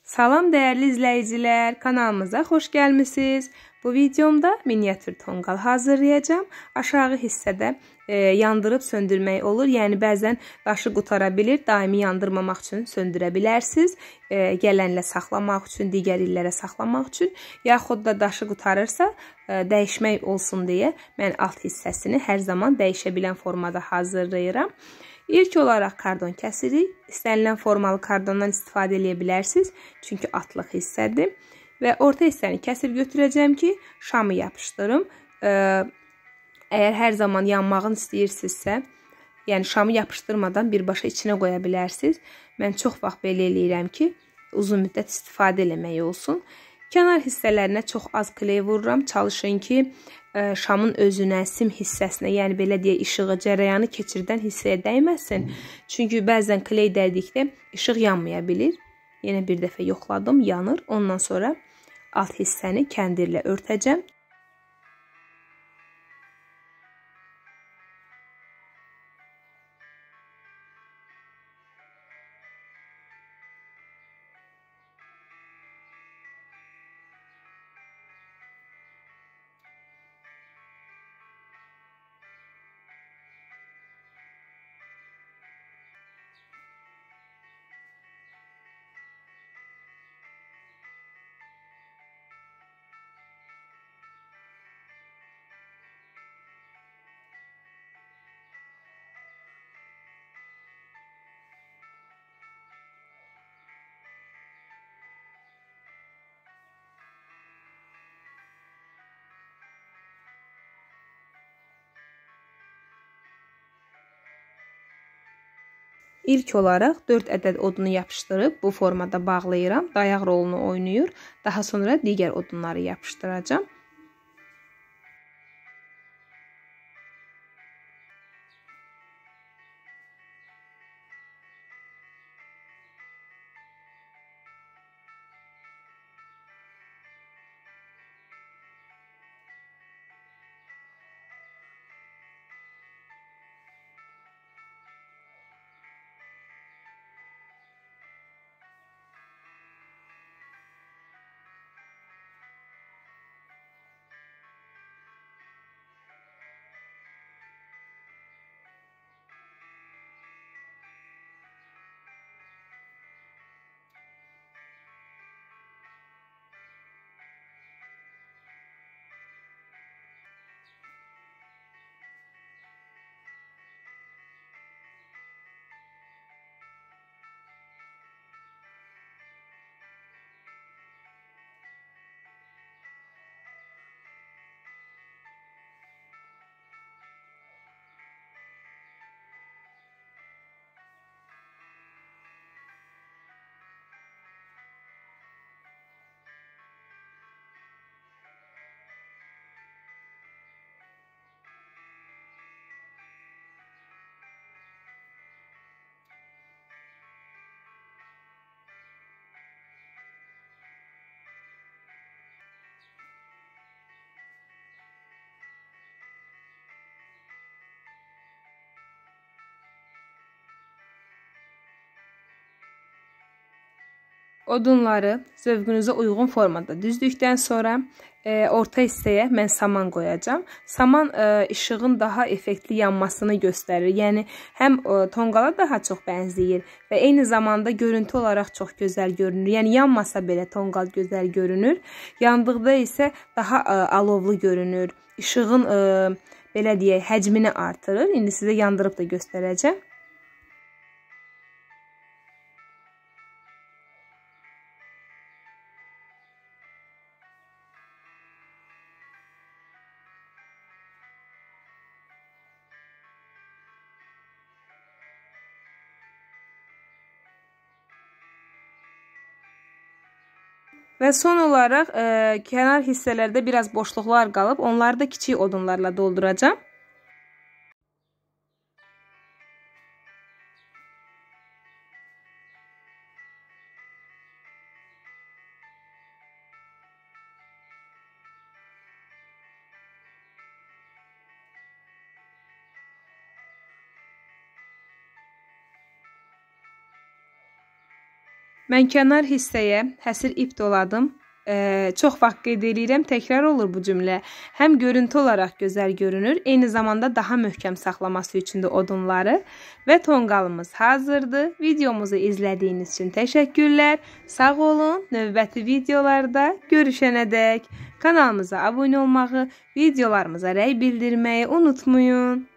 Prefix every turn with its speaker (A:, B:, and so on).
A: Salam dəyərli izləyicilər, kanalımıza xoş gəlmisiniz. Bu videomda miniatür tonqal hazırlayacağım. Aşağı hissədə yandırıb söndürmək olur. Yəni bəzən daşı qutara bilir, daimi yandırmamaq üçün söndürə bilərsiniz. Gələnlə saxlamaq üçün, digər illərə saxlamaq üçün, yaxud da daşı qutarırsa dəyişmək olsun deyə mən alt hissəsini hər zaman dəyişə bilən formada hazırlayıram. İlk olaraq kardon kəsirik. İstənilən formalı kardondan istifadə edə bilərsiniz. Çünki atlıq hissədir. Və orta hissəni kəsib götürəcəm ki, şamı yapışdırım. Əgər hər zaman yanmağını istəyirsinizsə, yəni şamı yapışdırmadan birbaşa içinə qoya bilərsiniz. Mən çox vaxt belə eləyirəm ki, uzun müddət istifadə eləmək olsun. Kənar hissələrinə çox az kley vururam. Çalışın ki, şamın özünə, sim hissəsinə, yəni belə deyək, işığı, cərəyanı keçirdən hissəyə dəyməsin. Çünki bəzən kley dəydikdə işıq yanmaya bilir. Yenə bir dəfə yoxladım, yanır. Ondan sonra alt hissəni kəndirlə örtəcəm. İlk olaraq 4 ədəd odunu yapışdırıb bu formada bağlayıram. Dayaq rolunu oynayır. Daha sonra digər odunları yapışdıracağım. Odunları zövqünüzə uyğun formada düzdükdən sonra orta hissəyə mən saman qoyacağım. Saman işığın daha effektli yanmasını göstərir. Yəni həm tonqala daha çox bənzəyir və eyni zamanda görüntü olaraq çox gözəl görünür. Yəni yanmasa belə tonqal gözəl görünür. Yandıqda isə daha alovlu görünür. İşığın belə deyək, həcmini artırır. İndi sizə yandırıb da göstərəcəm. Və son olaraq kənar hissələrdə biraz boşluqlar qalıb, onları da kiçik odunlarla dolduracağım. Mən kənar hissəyə həsir ip doladım. Çox vaxt qeyd edirəm, təkrar olur bu cümlə. Həm görüntü olaraq gözəl görünür, eyni zamanda daha möhkəm saxlaması üçün də odunları və tonqalımız hazırdır. Videomuzu izlədiyiniz üçün təşəkkürlər. Sağ olun. Növbəti videolarda görüşənədək kanalımıza abunə olmağı, videolarımıza rəy bildirməyi unutmayın.